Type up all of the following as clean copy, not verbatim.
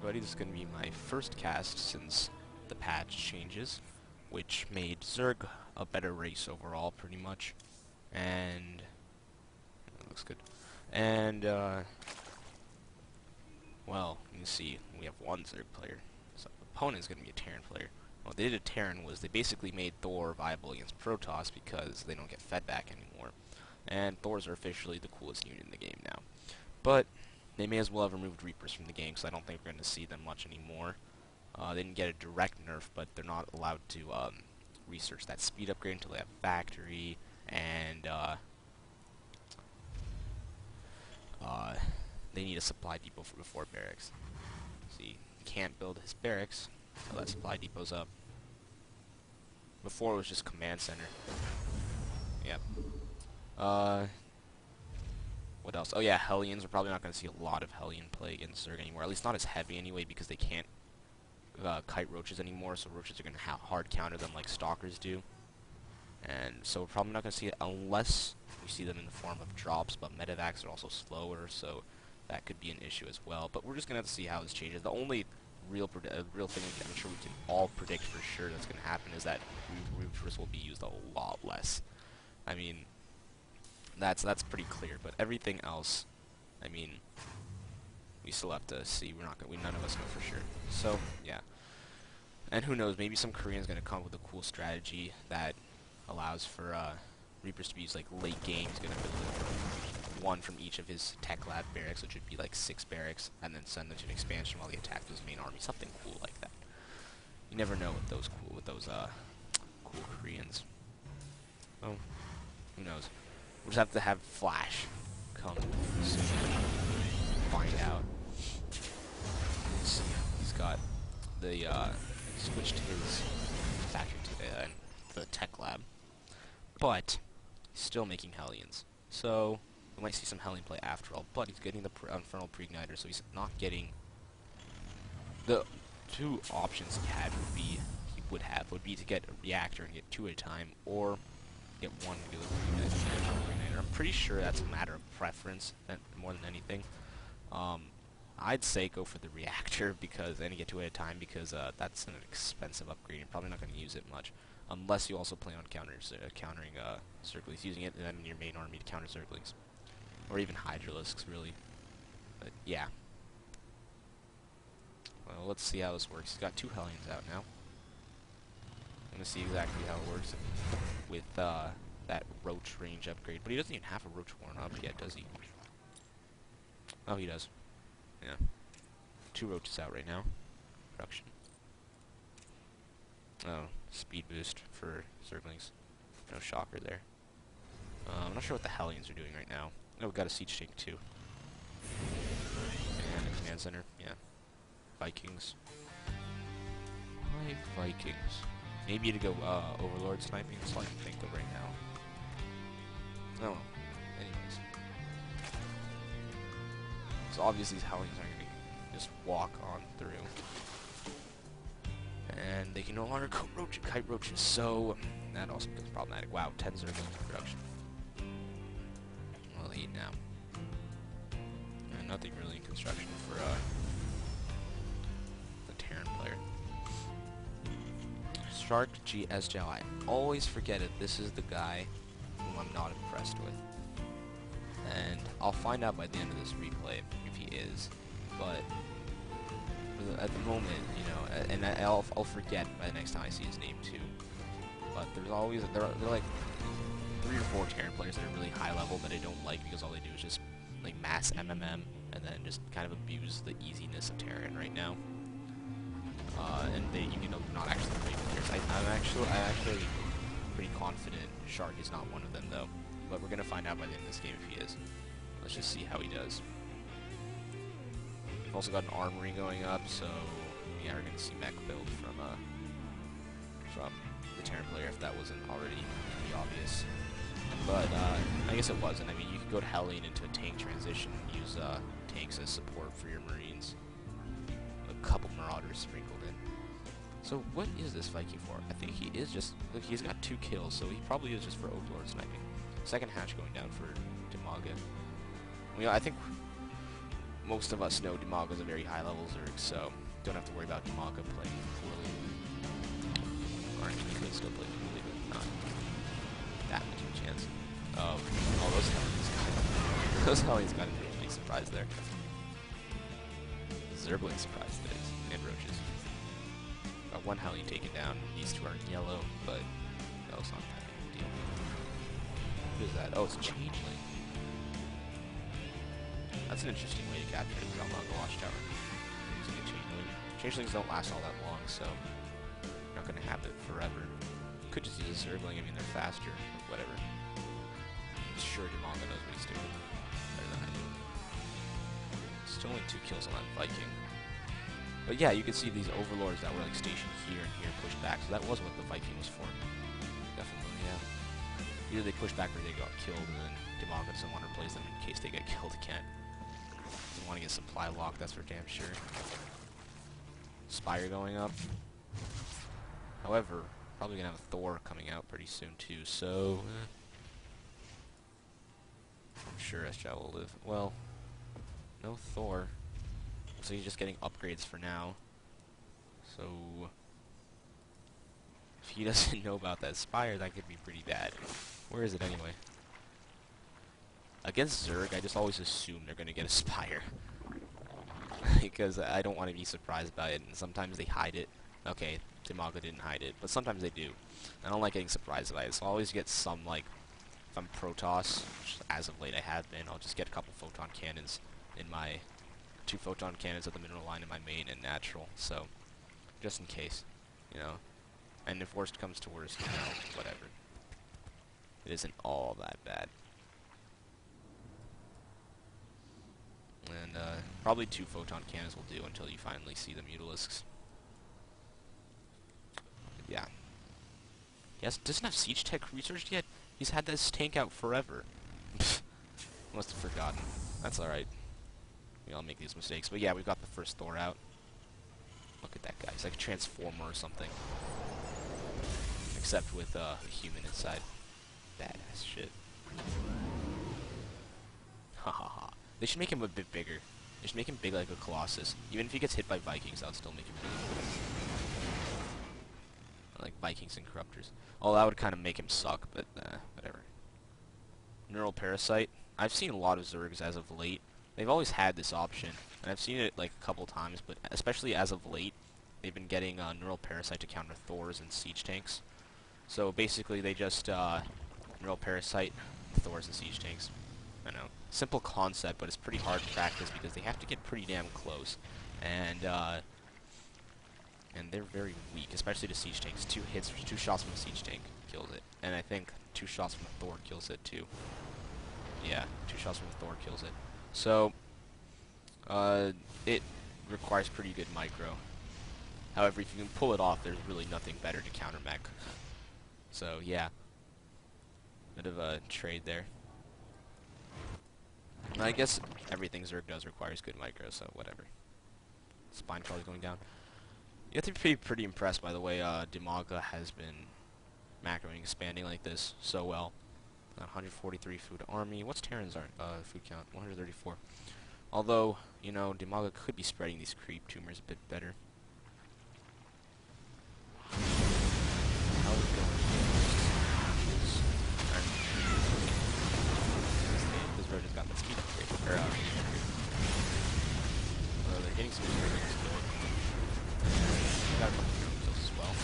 everybody. This is going to be my first cast since the patch changes, which made Zerg a better race overall, pretty much. And it looks good. And well, you can see we have one Zerg player. So the opponent is going to be a Terran player. What they did at Terran was they basically made Thor viable against Protoss because they don't get fed back anymore. And Thors are officially the coolest unit in the game now. But they may as well have removed Reapers from the game, because I don't think we're going to see them much anymore. They didn't get a direct nerf, but they're not allowed to research that speed upgrade until they have factory, and they need a supply depot before barracks. See, he can't build his barracks until that supply depot's up. Before it was just command center. Yep. What else? Oh yeah, Hellions. We're probably not going to see a lot of Hellion play against Zerg anymore. At least not as heavy anyway, because they can't kite roaches anymore, so roaches are going to hard counter them like stalkers do. And so we're probably not going to see it unless we see them in the form of drops, but medevacs are also slower, so that could be an issue as well. But we're just going to have to see how this changes. The only real thing I'm sure we can all predict for sure that's going to happen is that Reapers will be used a lot less. I mean, that's pretty clear, but everything else, I mean, we still have to see. None of us know for sure. So yeah, and who knows? Maybe some Korean's gonna come up with a cool strategy that allows for Reapers to be used like late game. He's gonna build one from each of his tech lab barracks, which would be like 6 barracks, and then send them to an expansion while he attacks his main army. Something cool like that. You never know with those cool Koreans. Oh, who knows? We'll just have to have Flash come soon. Find out. Let's see. He's got the switched his factory to the tech lab, but he's still making Hellions. So we might see some Hellion play after all. But he's getting the Infernal Preigniter, so he's not getting the 2 options would be to get a reactor and get 2 at a time, or get 1 to do the Preigniter. I'm pretty sure that's a matter of preference more than anything. I'd say go for the reactor and get 2 at a time, because that's an expensive upgrade. You're probably not going to use it much, unless you also plan on countering Zerglings, using it in your main army to counter Zerglings, or even Hydralisks, really. But yeah. Well, let's see how this works. He's got 2 Hellions out now. I'm going to see exactly how it works with that Roach range upgrade. But he doesn't even have a Roach worn up yet, does he? Oh, he does. Yeah. 2 Roaches out right now. Production. Oh, speed boost for Zerglings. No shocker there. I'm not sure what the Hellions are doing right now. Oh, we got a siege tank too. And a command center. Yeah. Vikings. Why Vikings? Maybe to go Overlord sniping. That's all I can think of right now. Oh well. Anyways. So obviously these Hellions aren't going to just walk on through. And they can no longer kite roaches, so that also becomes problematic. Wow, 10 Zerglings in production. Well, 8 now. And nothing really in construction for the Terran player. SharkGSjoW. I always forget it. This is the guy whom I'm not impressed with. And I'll find out by the end of this replay if he is. But at the moment, you know, and I'll forget by the next time I see his name too. But there are like 3 or 4 Terran players that are really high level that I don't like, because all they do is just like mass MMM and then just kind of abuse the easiness of Terran right now. And you know, not actually great players. I'm actually pretty confident Shark is not one of them though. But we're gonna find out by the end of this game if he is. Let's just see how he does. We've also got an armory going up, so yeah, we're gonna see mech build from the Terran player if that wasn't already pretty obvious. But I guess it wasn't. I mean, you could go to Hellion into a tank transition and use tanks as support for your Marines. A couple Marauders sprinkled in. So what is this Viking for? I think he is just... Look, he's got 2 kills, so he probably is just for Overlord sniping. Second hatch going down for Dimaga. I think most of us know Dimaga's a very high-level Zerg, so don't have to worry about Dimaga playing poorly. Or actually, he could still play poorly, but not that much of a chance. Oh, those Hellions got those Hellions got an interesting surprise there. Zergling surprise that is, and roaches. Got one Hellion taken down. These two are in yellow, but that was not that big of a deal. What is that? Oh, it's a changeling. That's an interesting way to capture the Zalmaga Watchtower. Using a changeling. Changelings don't last all that long, so you're not going to have it forever. Could just use a Zergling. I mean, they're faster, but whatever. I'm sure Dimaga knows what he's doing better than I do. Still only 2 kills on that Viking. But yeah, you can see these overlords that were like stationed here and here pushed back, so that was what the Viking was for. Definitely, yeah. Either they push back or they got killed, and then Dimaga doesn't want to replace them in case they get killed again. Doesn't want to get supply locked, that's for damn sure. Spire going up. However, probably gonna have a Thor coming out pretty soon too, so I'm sure SharkGSjoW will live. Well, no Thor. So he's just getting upgrades for now. So if he doesn't know about that Spire, that could be pretty bad. Where is it anyway? Against Zerg, I just always assume they're going to get a Spire. Because I don't want to be surprised by it, and sometimes they hide it. Okay, Dimaga didn't hide it, but sometimes they do. I don't like getting surprised by it, so I always get some, like, if I'm Protoss, which as of late I have been, I'll just get a couple photon cannons in my 2 photon cannons at the mineral line in my main and natural, so just in case, you know. And if worst comes to worst, you know, whatever. It isn't all that bad. And probably 2 photon cannons will do until you finally see the Mutalisks. Yeah. He doesn't have siege tech researched yet. He's had this tank out forever. Must have forgotten. That's alright. We all make these mistakes. But yeah, we've got the first Thor out. Look at that guy. He's like a transformer or something. Except with a human inside. Badass shit. Ha ha ha. They should make him a bit bigger. They should make him big like a Colossus. Even if he gets hit by Vikings, that would still make him really cool. Like Vikings and Corruptors. Oh, that would kind of make him suck, but whatever. Neural Parasite. I've seen a lot of Zergs as of late. They've always had this option, and I've seen it like a couple times, but especially as of late, they've been getting Neural Parasite to counter Thors and Siege Tanks. So basically, they just Neural Parasite Thors and Siege Tanks. I know, simple concept, but it's pretty hard to practice because they have to get pretty damn close, and they're very weak, especially to Siege Tanks. 2 hits, 2 shots from a Siege Tank kills it, and I think 2 shots from a Thor kills it too. Yeah, 2 shots from a Thor kills it. So, it requires pretty good micro. However, if you can pull it off, there's really nothing better to counter mech. So, yeah. Bit of a trade there. And I guess everything Zerg does requires good micro, so whatever. Spine Crawler's going down. You have to be pretty impressed by the way Dimaga has been macroing, expanding like this so well. 143 food army. What's Terran's food count? 134. Although, you know, Dimaga could be spreading these creep tumors a bit better. How is it going? This road has got the speed upgrade. Or, they're getting some experience. Got a couple of kills as well.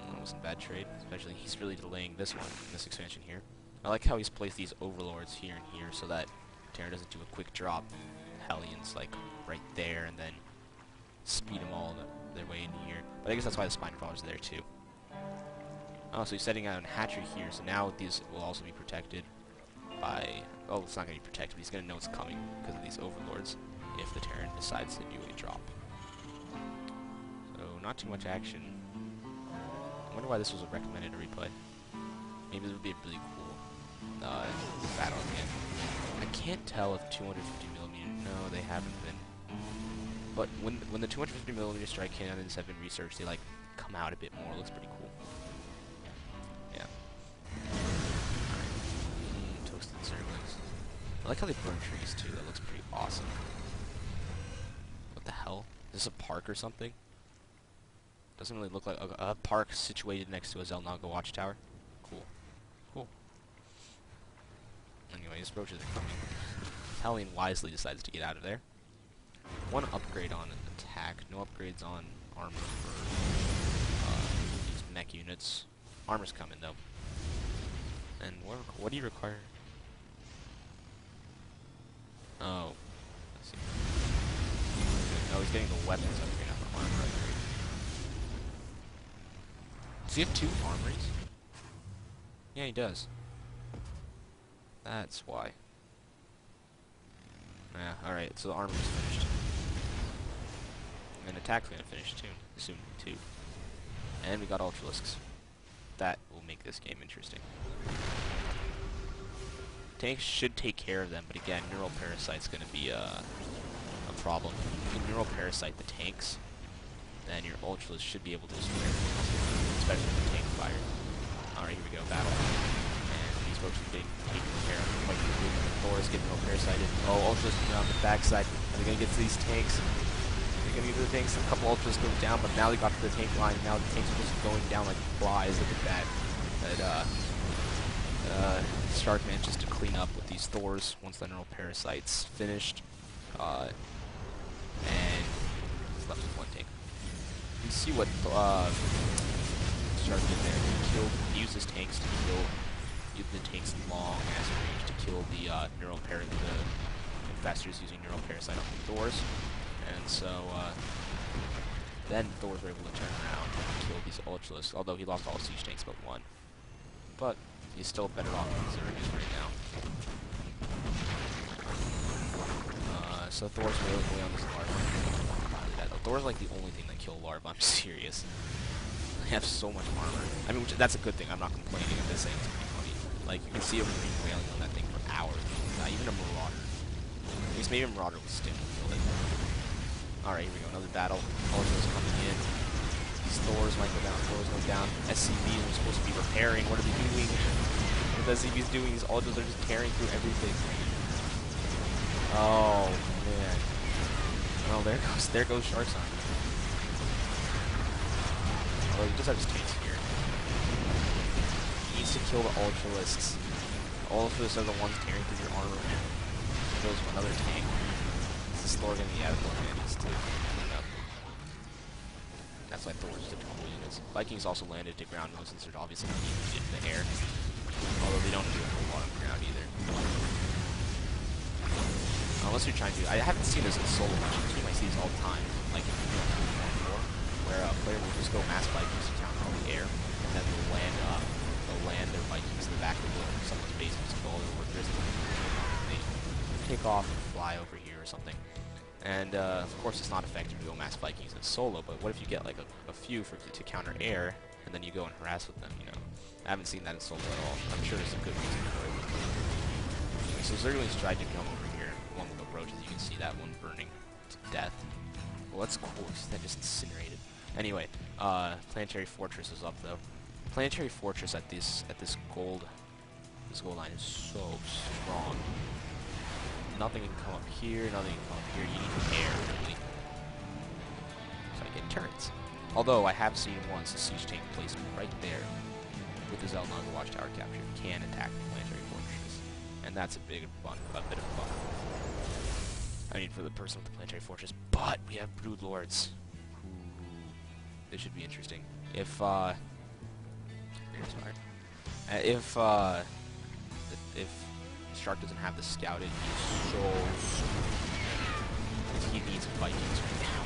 That wasn't a bad trade, especially he's really delaying this one, this expansion here. I like how he's placed these overlords here and here so that Terran doesn't do a quick drop. Hellions like right there and then speed them all their way in here. But I guess that's why the Spine Crawler's there too. Oh, so he's setting out a hatchery here, so now these will also be protected by... Oh, it's not going to be protected, but he's going to know it's coming because of these overlords if the Terran decides to do a drop. So, not too much action. I wonder why this was recommended to replay. Maybe this would be a really cool battle again. I can't tell if 250mm... No, they haven't been. But when the 250mm strike cannons have been researched, they like come out a bit more. It looks pretty cool. Yeah. Toasted Zerglings. I like how they burn trees too. That looks pretty awesome. What the hell? Is this a park or something? Doesn't really look like a park situated next to a SharkGSjoW watchtower. Cool. Cool. Anyway, his roaches are coming. Hellion wisely decides to get out of there. One upgrade on attack. No upgrades on armor for these mech units. Armor's coming though. And what do you require? Oh. I see. No, he's getting the weapons upgrade, not the armor upgrade. Does he have 2 armories? Yeah, he does. That's why. Yeah, alright, so the armor's finished. And attack's gonna finish soon too. And we got Ultralisks. That will make this game interesting. Tanks should take care of them, but again, Neural Parasite's gonna be a problem. If you can Neural Parasite the tanks, then your Ultralisk should be able to destroy everything, especially with the tank fire. Alright, here we go, battle. And these roaches are getting taken care of quite quickly. Thor is getting Neural Parasited. Oh, Ultralisk coming on the backside. Are they gonna get to these tanks? They're gonna get to the tanks. A couple Ultras go down, but now they got to the tank line, and now the tanks are just going down like flies. Look at that. Shark manages to clean up with these Thors once the Neural Parasite's finished. And he's left with 1 tank. You can see what Shark did there. He used his tanks to kill the tank's long ass range to kill the the infestors using Neural Parasite on the Thors. And so then Thors were able to turn around and kill these Ultralisks, although he lost all siege tanks but 1. But he's still better off than Zerg is right now. So Thor's really going on this larva. Thor's like the only thing that kill larva. I'm serious. They have so much armor. I mean, that's a good thing. I'm not complaining. I'm just saying it's pretty funny. Like, you can see a Marine wailing on that thing for hours. Not even a Marauder. At least maybe a Marauder with stick and kill it. Alright, here we go. Another battle. Ultras coming in. These Thors might go down. Thors go down. SCVs are supposed to be repairing. What are they doing? What the SCVs doing? These Ultras are just tearing through everything. Oh, man. Well, there goes Shark's on. Oh, he just has his tanks here. He needs to kill the Ultralisks. The Ultralisks are the ones tearing through your armor. There goes another tank. This Thor gonna be out of the needs to clean up. That's why Thor's the total units. Vikings also landed to ground most since they're obviously needed in the air. Although they don't do a whole lot on ground either. Unless you're trying to, I haven't seen this in solo much of the team. I see this all the time, like in 4, where a player will just go mass Vikings to counter all the air, and then they'll land their Vikings in the back of someone's base and just go all over Grizzly. They take off and fly over here or something. And of course, it's not effective to go mass Vikings in solo. But what if you get like a few to counter air, and then you go and harass with them? You know, I haven't seen that in solo at all. I'm sure there's a good reason for it. Anyway, so Zerglings tried to come over here. One with the roaches, you can see that one burning to death. Well, that's cool. That just incinerated. Anyway, Planetary Fortress is up though. Planetary Fortress at this gold line is so strong. Nothing can come up here. Nothing can come up here. You need air, really. So I get turrets. Although I have seen once a siege tank placed right there with the SharkGSjoW watchtower captured can attack the Planetary Fortress, and that's a bit of fun. I mean, for the person with the Planetary Fortress, but we have Broodlords. This should be interesting. If Shark doesn't have the scouted, he's so he needs Vikings right now.